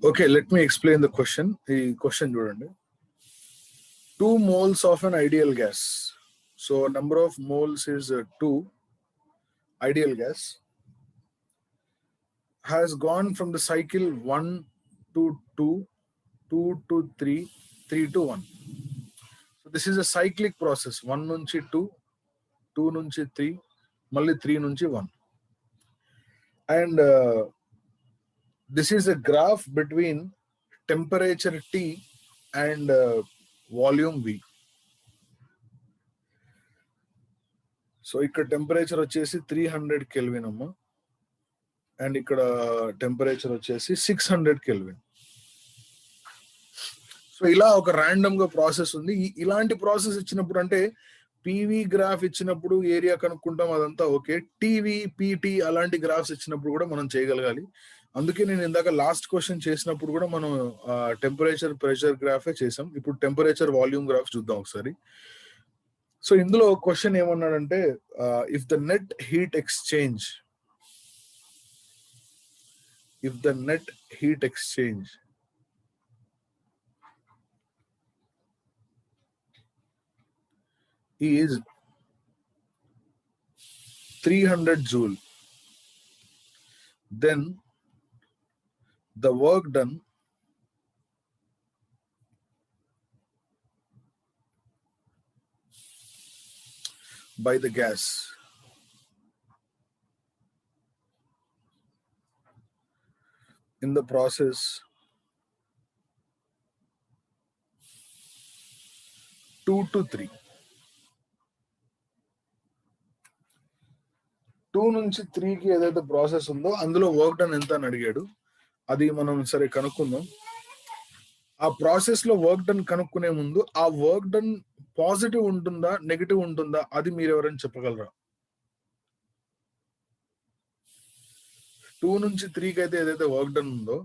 Okay, let me explain the question. The question, Jordan. 2 moles of an ideal gas. So number of moles is 2. Ideal gas has gone from the cycle 1 to 2, 2 to 3, 3 to 1. So this is a cyclic process. 1 nunchi 2, 2 nunchi 3, malli 3 nunchi 1. And this is a graph between temperature T and volume V. So ఇక్కడ temperature వచ్చేసి 300 kelvin అమ్మ, and ఇక్కడ temperature వచ్చేసి 600 kelvin. So ఇలా ఒక random గా process ఉంది. ఇలాంటి ప్రాసెస్ ఇచ్చినప్పుడు అంటే పీవీ గ్రాఫ్ ఇచ్చినప్పుడు ఏరియా కనుక్కుంటాం, అదంతా ఓకే. టీవీ పీటీ అలాంటి గ్రాఫ్స్ ఇచ్చినప్పుడు కూడా మనం చేయగలగాలి. అందుకే నేను ఇందాక లాస్ట్ క్వశ్చన్ చేసినప్పుడు కూడా మనం టెంపరేచర్ ప్రెషర్ గ్రాఫే చేసాం. ఇప్పుడు టెంపరేచర్ వాల్యూమ్ గ్రాఫ్ చూద్దాం ఒకసారి. సో ఇందులో క్వశ్చన్ ఏమన్నాడంటే, if the net heat exchange is 300 joule, then the work done by the gas in the process 2 to 3. 2 నుంచి 3కి ఏదైతే ప్రాసెస్ ఉందో అందులో వర్క్ డన్ ఎంత అని అడిగాడు. అది మనం సరే కనుక్కుందాం. ఆ ప్రాసెస్ లో వర్క్ డన్ కనుక్కునే ముందు ఆ వర్క్ డన్ పాజిటివ్ ఉంటుందా నెగిటివ్ ఉంటుందా అది మీరు ఎవరైనా చెప్పగలరా? 2 నుంచి 3కి అయితే ఏదైతే వర్క్ డన్ ఉందో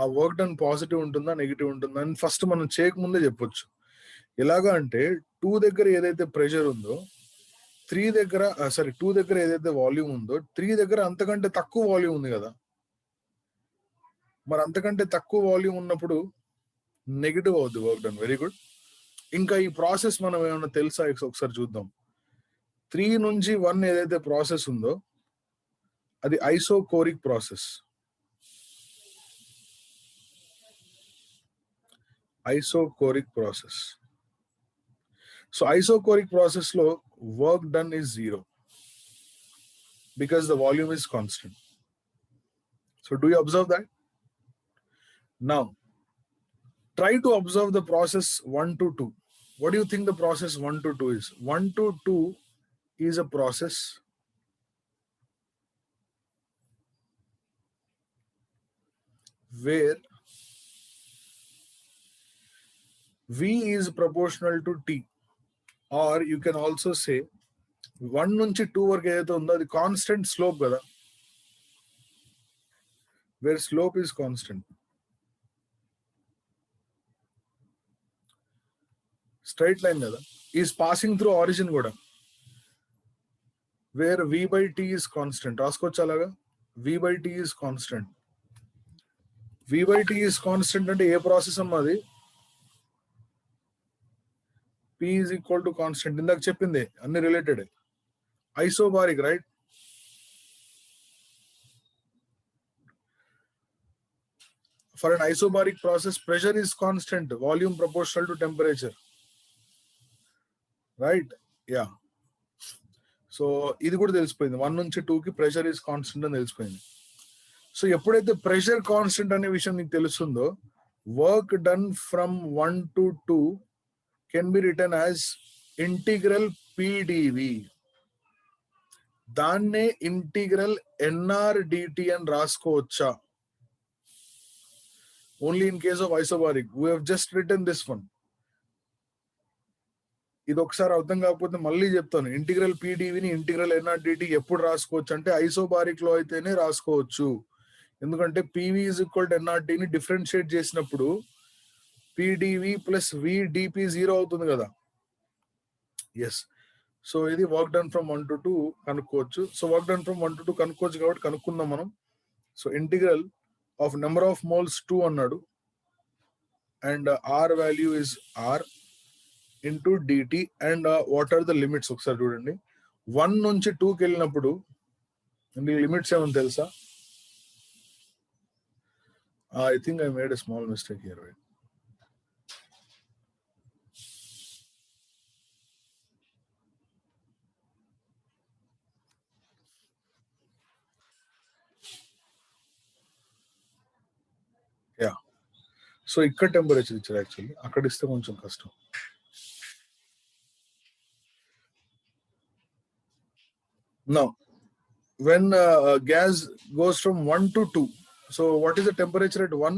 ఆ వర్క్ డన్ పాజిటివ్ ఉంటుందా నెగిటివ్ ఉంటుందా అని ఫస్ట్ మనం చేయకముందే చెప్పొచ్చు. ఎలాగా అంటే 2 దగ్గర ఏదైతే ప్రెషర్ ఉందో 3 దగ్గర 2 దగ్గర ఏదైతే వాల్యూమ్ ఉందో 3 దగ్గర అంతకంటే తక్కువ వాల్యూమ్ ఉంది కదా. మరి అంతకంటే తక్కువ వాల్యూమ్ ఉన్నప్పుడు నెగిటివ్ అవుద్ది వర్క్ డన్. Very good. ఇంకా ఈ ప్రాసెస్ మనం ఏమైనా తెలుసా ఒకసారి చూద్దాం. 3 నుంచి 1 ఏదైతే ప్రాసెస్ ఉందో అది isochoric process. So isochoric process లో work done is 0 because the volume is constant. So do you observe that? Now try to observe the process 1 to 2. What do you think the process 1 to 2 is? 1 to 2 is a process where V is proportional to T, or you can also say 1 నుంచి 2 వరకు ఏదైతే ఉందో అది constant slope కదా, where slope is constant. Straight line కదా, is passing through origin కూడా, where V by T is constant. రాసుకోవచ్చు అలాగా, V by T is constant. V by T is constant అంటే ఏ ప్రాసెస్ అమ్మా అది? P is equal to constant. ఇందాక చెప్పింది అన్ని related. Isobaric, right? For an isobaric process, pressure is constant, volume proportional to temperature, right? Yeah. So ఇది కూడా తెలిసిపోయింది. 1 నుంచి 2కి ప్రెషర్ ఈజ్ కాన్స్టెంట్ అని తెలిసిపోయింది. సో ఎప్పుడైతే ప్రెషర్ కాన్స్టెంట్ అనే విషయం నీకు తెలుస్తుందో, work done from 1 to 2 can be written as integral PdV. దాన్నే ఇంటిగ్రల్ ఎన్ఆర్డిటి అని రాసుకోవచ్చా? Only in case of isobaric. We have just written this one. ఇది ఒకసారి అర్థం కాకపోతే మళ్ళీ చెప్తాను. ఇంటిగ్రల్ పీడీవిని ఇంటిగ్రల్ ఎన్ఆర్డిటి ఎప్పుడు రాసుకోవచ్చు అంటే ఐసోబారిక్ లో అయితేనే రాసుకోవచ్చు. ఎందుకంటే పీవీ ఈజ్ ఈక్వల్ టు ఎన్ఆర్డిని డిఫరెన్షియేట్ చేసినప్పుడు పీడీవి ప్లస్ విడిపి 0 అవుతుంది కదా. ఎస్. సో ఇది వర్క్ డన్ ఫ్రమ్ 1 to 2 కనుక్కోవచ్చు. So work done from 1 to 2 కనుక్కోవచ్చు కాబట్టి కనుక్కుందాం మనం. So integral of number of moles 2 అన్నాడు, and R value is R into dt, and what are the limits ఒకసారి చూడండి. 1 నుంచి 2కి వెళ్ళినప్పుడు మీకు లిమిట్స్ ఏమని తెలుసా? I think I made a small mistake here, right? Yeah. So ఇక్కడ టెంపరేచర్ ఇచ్చారు, యాక్చువల్లీ అక్కడ ఇస్తే కొంచెం కష్టం. Now, when gas goes from 1 to 2, so what is the temperature at 1?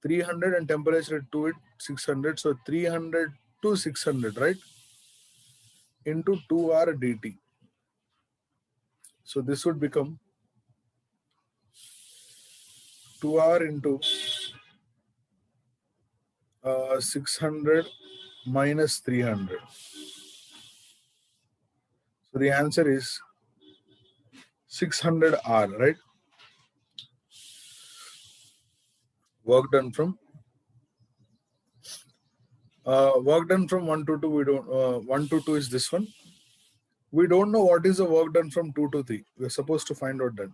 300, and temperature at 2 at 600. So 300 to 600, right? Into 2R dt. So this would become 2R into 600 minus 300. So the answer is 600R, right? Work done from 1 to 2. We don't 1 to 2 is this one. We don't know what is the work done from 2 to 3. We're supposed to find out that.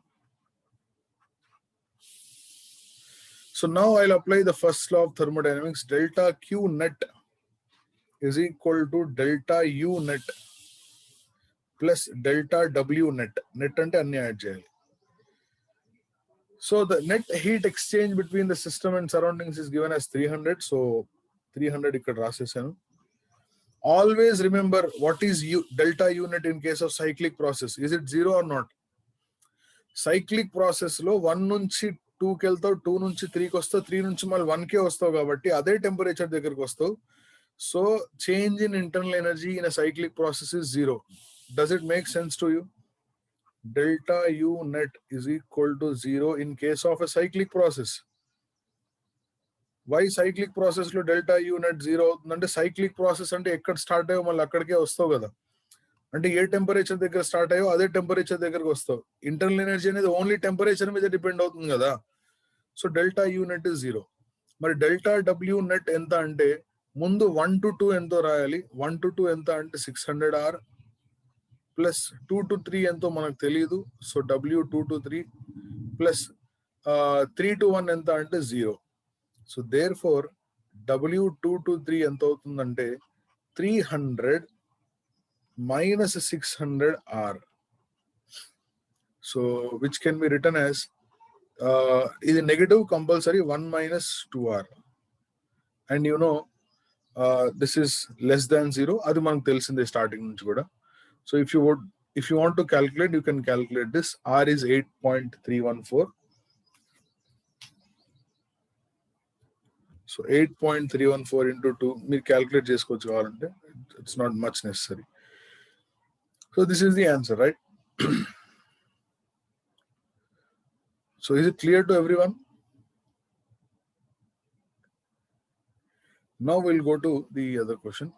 So now I'll apply the first law of thermodynamics. Delta Q net is equal to delta U net plus delta W net. Net ante anni add cheyali. So the net heat exchange between the system and surroundings is given as 300. So 300 ikkada rasesanu. Always remember what is delta U net in case of cyclic process. Is it 0 or not? Cyclic process lo 1 నుంచి 2కి వెళ్తావు, 2 నుంచి 3కి వస్తావు, 3 నుంచి మళ్ళీ 1కే వస్తావు కాబట్టి అదే టెంపరేచర్ దగ్గరికి వస్తావు. So change in internal energy in a cyclic process is 0. Does it make sense to you? Delta U net is equal to 0 in case of a cyclic process. Why cyclic process లో delta U net 0 అవుతుందంటే, cyclic process అంటే ఎక్కడ start అయ్యో మళ్ళీ అక్కడికే వస్తావు కదా. అంటే ఏ టెంపరేచర్ దగ్గర స్టార్ట్ అయ్యో అదే టెంపరేచర్ దగ్గరకు వస్తావు. ఇంటర్నల్ ఎనర్జీ అనేది ఓన్లీ టెంపరేచర్ మీద డిపెండ్ అవుతుంది కదా. So delta U net is 0. మరి డెల్టా డబ్ల్యూ నెట్ ఎంత అంటే, ముందు 1 to 2 ఎంతో రాయాలి. 1 to 2 ఎంత అంటే 600R ప్లస్ 2 to 3 ఎంతో మనకు తెలియదు. So W 2 to 3 plus 3 to 1 ఎంత అంటే 0. So therefore W 2 to 3 ఎంత అవుతుందంటే 300 minus 600R. So which can be written as is negative compulsory 1 minus 2R. And you know this is less than 0. Adi manaku telisinde starting nunchi kuda. So if you want to calculate, you can calculate this. R is 8.314. So 8.314 into 2 మీరు calculate చేసుకోవచ్చు కావాలంటే. It's not much necessary. So this is the answer, right? So is it clear to everyone? Now we'll go to the other question.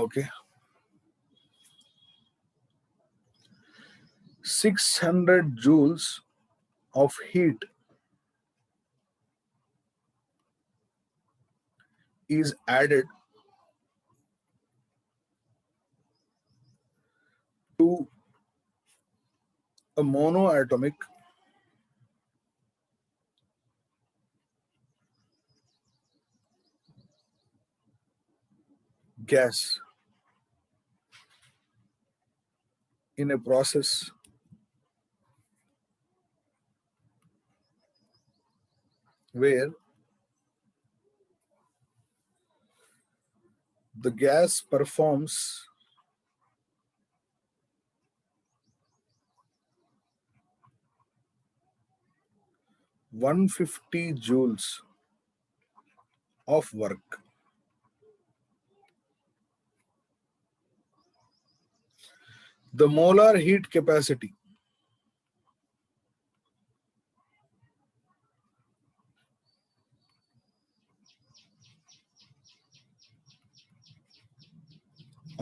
Okay. 600 joules of heat is added to a monoatomic gas in a process where the gas performs 150 joules of work. The molar heat capacity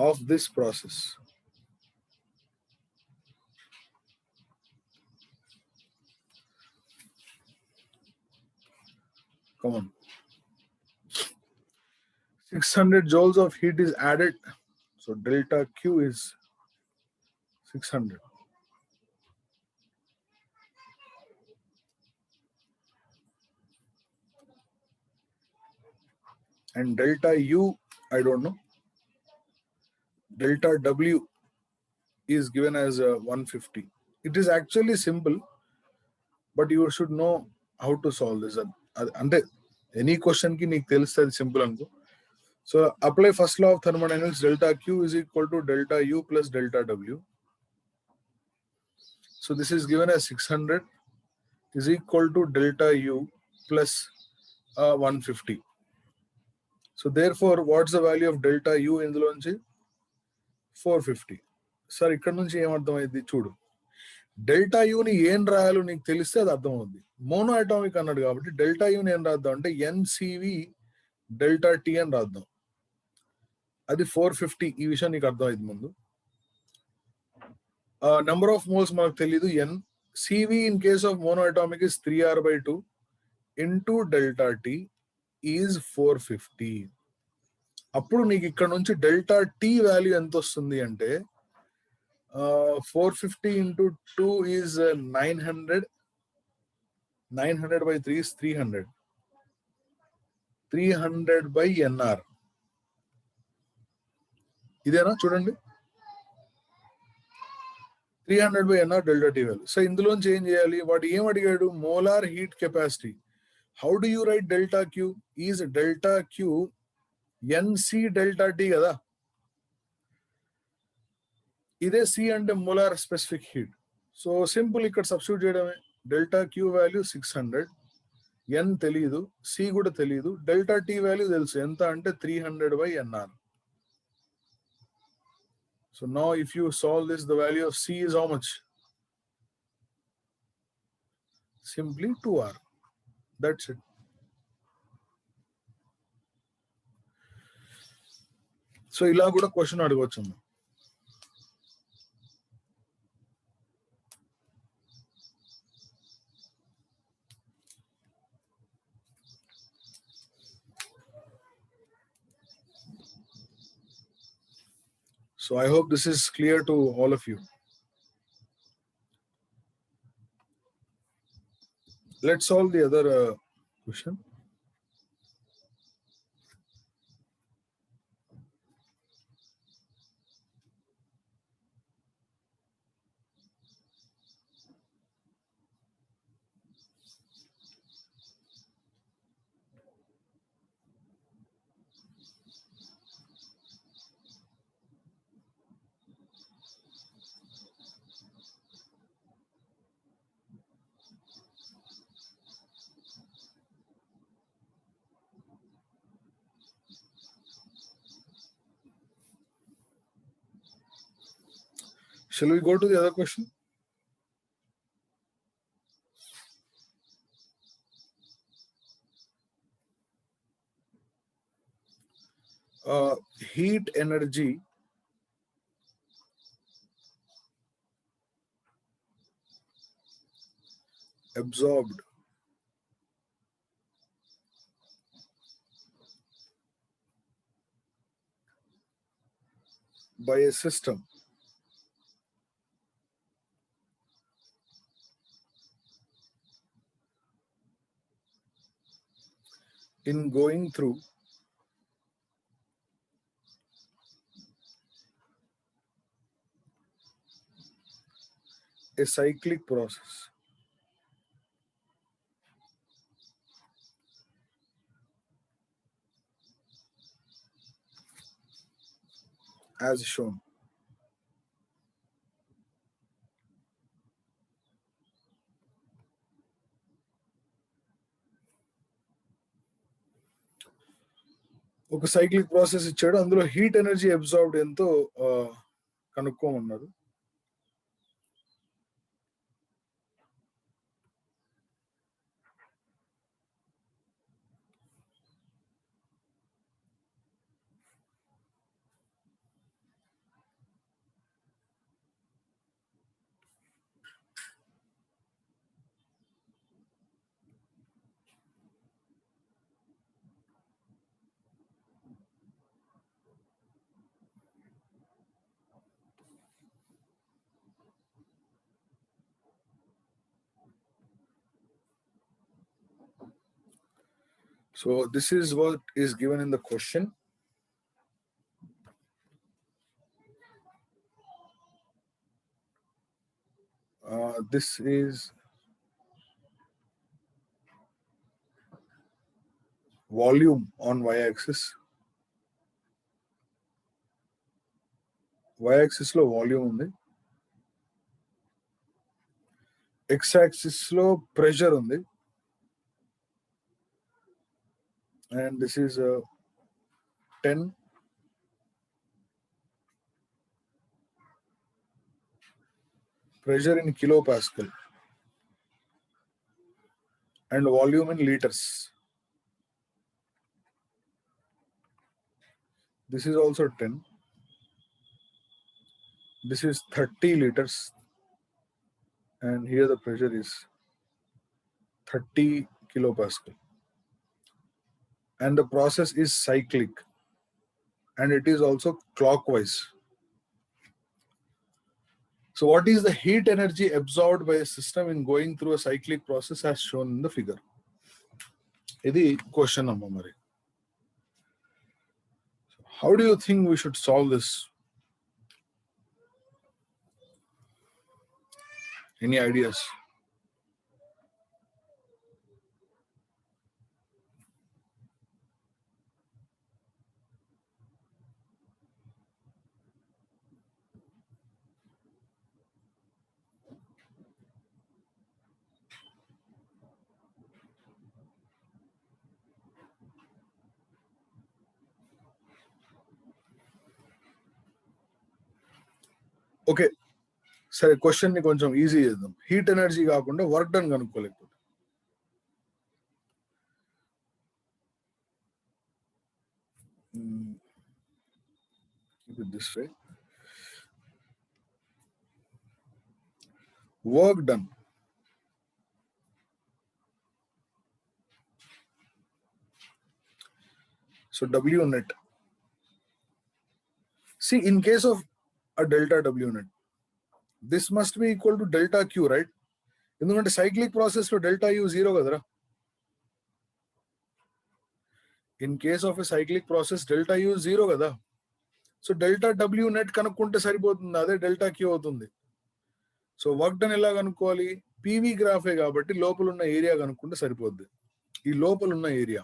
of this process. Come on. 600 joules of heat is added. So delta Q is 600. And delta U, I don't know. Delta W is given as 150. It is actually simple, but you should know how to solve this. And any question ki neeku telustadi simple anko. So apply first law of thermodynamics. Delta Q is equal to delta U plus delta W. So this is given as 600 is equal to delta U plus 150. So therefore, what's the value of delta U ఇందులోంచి 450. Sir ఇక్కడ నుంచి ఏమర్థమైంది చూడు. Delta యూని ఏం రాయాలో నీకు తెలిస్తే అది అర్థమవుద్ది. మోనో అటామిక్ అన్నాడు కాబట్టి డెల్టా యూని ఏం రాద్దాం అంటే ఎన్సివి డెల్టా టీ అని రాద్దాం. అది 450. ఈ విషయం నీకు అర్థమైంది ముందు. నెంబర్ ఆఫ్ మోల్స్ మనకు తెలియదు. N Cv in case of monoatomic is 3r/2 into delta T is 450. అప్పుడు నీకు ఇక్కడ నుంచి డెల్టా టీ వాల్యూ ఎంత వస్తుంది అంటే 450 into 2 is 900. 900 by 3 is 300. 300 by NR. ఇదేనా చూడండి. 300 by NR delta T value. So ఇందులోంచి ఏం చేయాలి? వాడు ఏం అడిగాడు? Molar heat capacity. How do you write delta Q? Is delta Q N C delta T కదా. ఇదే సి అంటే molar specific heat. So simple ఇక్కడ సబ్స్టిట్యూట్ చేయడమే. డెల్టా క్యూ వాల్యూ 600, ఎన్ తెలియదు, సి కూడా తెలియదు, డెల్టా టీ వాల్యూ తెలుసు ఎంత అంటే 300 by NR. So now if you solve this, the value of C is how much? Simply 2R. That's it. So ఇలా కూడా క్వశ్చన్ అడగవచ్చు. So I hope this is clear to all of you. Let's solve the other question. Shall we go to the other question? Heat energy absorbed by a system in going through a cyclic process as shown. ఒక cyclic process ఇచ్చాడు, అందులో heat energy absorbed ఎంతో కనుక్కోమన్నారు. So this is what is given in the question. This is volume on y-axis. Y-axis లో volume ఉంది, x-axis లో pressure ఉంది, and this is 10 pressure in kilopascal and volume in liters. This is also 10. This is 30 liters, and here the pressure is 30 kilopascal, and the process is cyclic, and it is also clockwise. So what is the heat energy absorbed by a system in going through a cyclic process as shown in the figure? Idi question amma mari. How do you think we should solve this? Any ideas? Okay సరే, question ని కొంచెం easy చేద్దాం. Heat energy కాకుండా work done కనుక్కోలేకపోతే this way, work done. So W net. See, in case of a delta W net, this must be equal to delta Q, right? ఎందుకంటే cyclic process లో delta U zero కదరా. In case of a cyclic process delta U zero కదా. So delta W net కనుక్కుంటే సరిపోతుంది, అదే delta queue అవుతుంది. So work done ఎలా కనుక్కోవాలి? పీవీ గ్రాఫే కాబట్టి లోపల ఉన్న ఏరియా కనుక్కుంటే సరిపోద్ది. ఈ లోపల ఉన్న ఏరియా,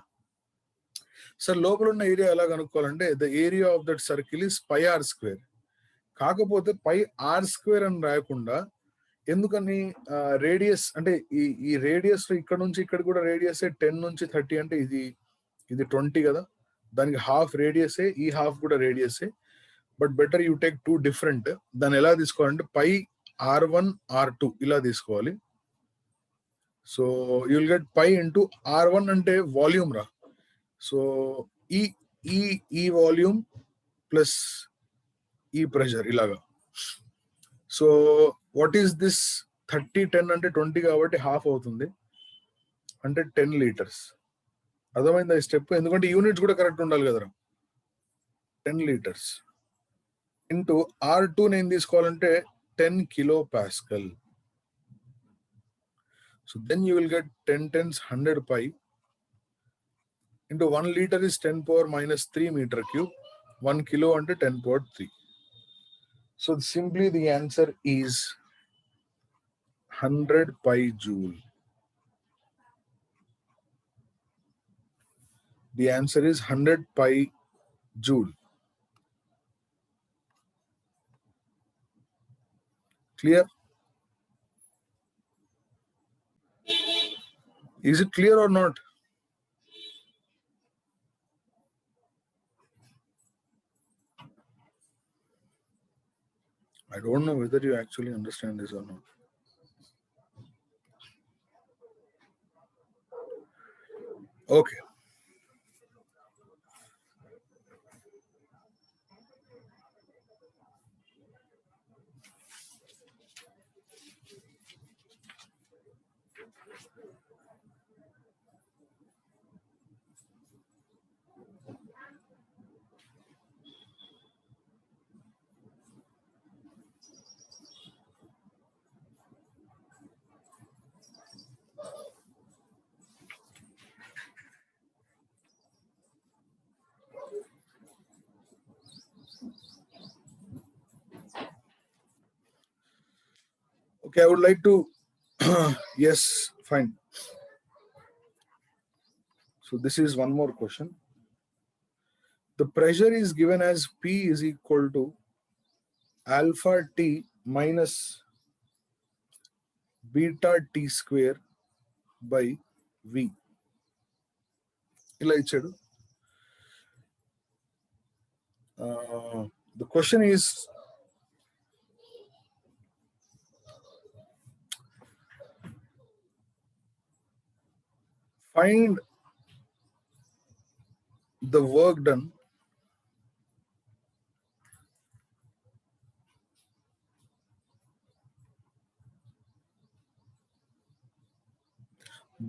సార్ లోపల ఉన్న ఏరియా ఎలా కనుక్కోవాలంటే the area of that circle is pi r square. కాకపోతే పై ఆర్ స్క్వేర్ అని రాయకుండా ఎందుకని రేడియస్ అంటే ఈ రేడియస్ ఇక్కడ నుంచి ఇక్కడ కూడా రేడియస్ 10 నుంచి 30 అంటే ఇది 20 కదా, దానికి హాఫ్ రేడియసే, ఈ హాఫ్ కూడా రేడియసే. But better you take two different. దాన్ని ఎలా తీసుకోవాలంటే పై R1 R2 ఇలా తీసుకోవాలి. So you will get pi into R1 అంటే వాల్యూమ్ రా. సో ఈ ఈ ఈ వాల్యూమ్ ప్లస్ ఈ ప్రెషర్ ఇలాగా. సో వాట్ ఈస్ దిస్ 30 10 అంటే 20 కాబట్టి హాఫ్ అవుతుంది, అంటే 10 లీటర్స్. అర్థమైందా ఈ స్టెప్? ఎందుకంటే యూనిట్స్ కూడా కరెక్ట్ ఉండాలి కదరా. 10 లీటర్స్ ఇంటూ R2 నేను తీసుకోవాలంటే 10 kilo pascal. So then you will get 10 10s 100 pi into 1 liter is 10 power minus 3 meter cube. 1 kilo అంటే 10 power 3. So simply the answer is 100 pi joule. The answer is 100 pi joule. Clear? Is it clear or not? I don't know whether you actually understand this or not. Okay. Okay, I would like to yes, fine. So this is one more question. The pressure is given as P is equal to alpha T minus beta T square by V. ఇలా ఇచ్చాడు. The question is find the work done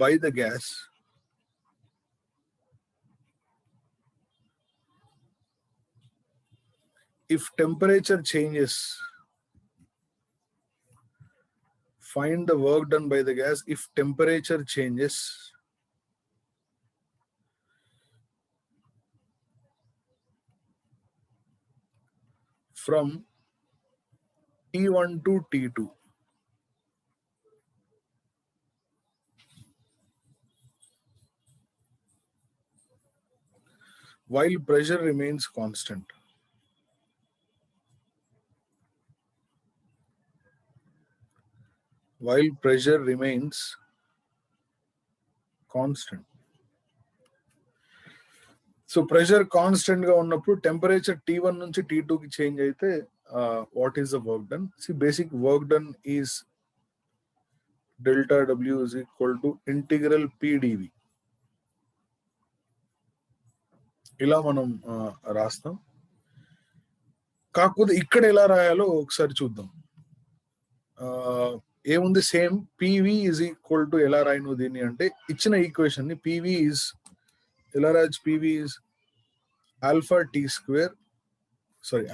by the gas if temperature changes. Find the work done by the gas if temperature changes from T1 to T2 while pressure remains constant. While pressure remains constant. So pressure constant ga unnappudu temperature T1 nunchi T2 ki change aithe what is the work done? See, basic work done is delta W is equal to integral PdV. ఇలా మనం రాస్తాం. కాకపోతే ఇక్కడ ఎలా రాయాలో ఒకసారి చూద్దాం. ఏముంది same PV is equal to ఎలా రాయను దీన్ని అంటే ఇచ్చిన ఈక్వేషన్ ని పివి ఈజ్ ఎలా రాయచ్చు? PV is alpha t square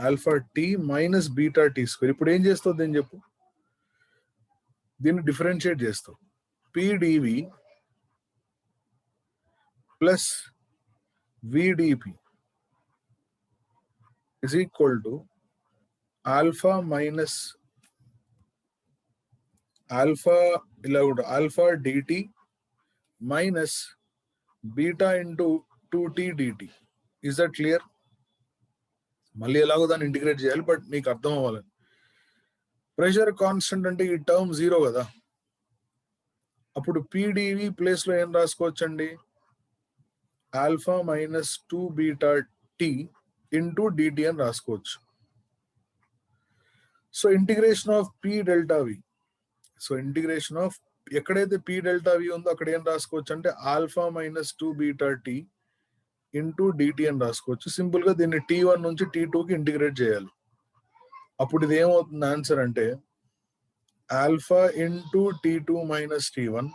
alpha t minus beta t square. ఇప్పుడు ఏం చేస్తావు దీన్ని చెప్పు? దీన్ని డిఫరెన్షియేట్ చేస్తావు. PdV plus VdP is equal to alpha minus alpha ఇలా కూడా alpha dt minus beta into 2t dt. Is that clear? మళ్ళీ ఎలాగో దాన్ని ఇంటిగ్రేట్ చేయాలి, బట్ నీకు అర్థం అవ్వాలని. ప్రెషర్ కాన్స్టెంట్ అంటే ఈ టర్మ్ 0 కదా, అప్పుడు పీడివి ప్లేస్ లో ఏం రాసుకోవచ్చండి? Alpha minus 2 beta t into dt అని రాసుకోవచ్చు. So integration of P delta V. So integration of ఎక్కడైతే పి డెల్టా వి ఉందో అక్కడ ఏం రాసుకోవచ్చు అంటే alpha minus 2 beta t into dt అని రాసుకోవచ్చు. సింపుల్ గా దీన్ని T1 నుంచి T2 కి ఇంటిగ్రేట్ చేయాలి. అప్పుడు ఇది ఏమవుతుంది ఆన్సర్ అంటే alpha into T2 minus T1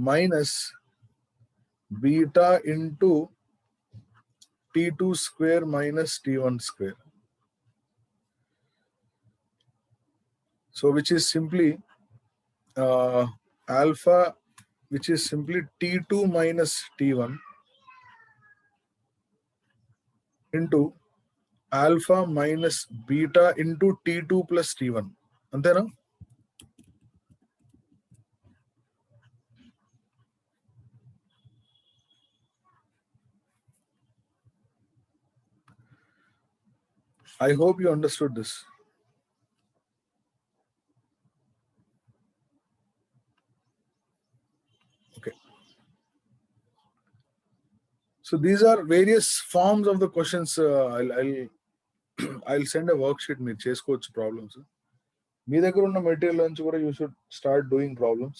minus beta into T2 square minus T1 square. So which is simply alpha, which is simply T2 minus T1 into alpha minus beta into T2 plus T1. అంతేనా? I hope you understood this. Okay. So these are various forms of the questions. I'll send a worksheet. మీరు చేసుకోవచ్చు problems. మీ దగ్గర ఉన్న material నుంచి కూడా you should start doing problems.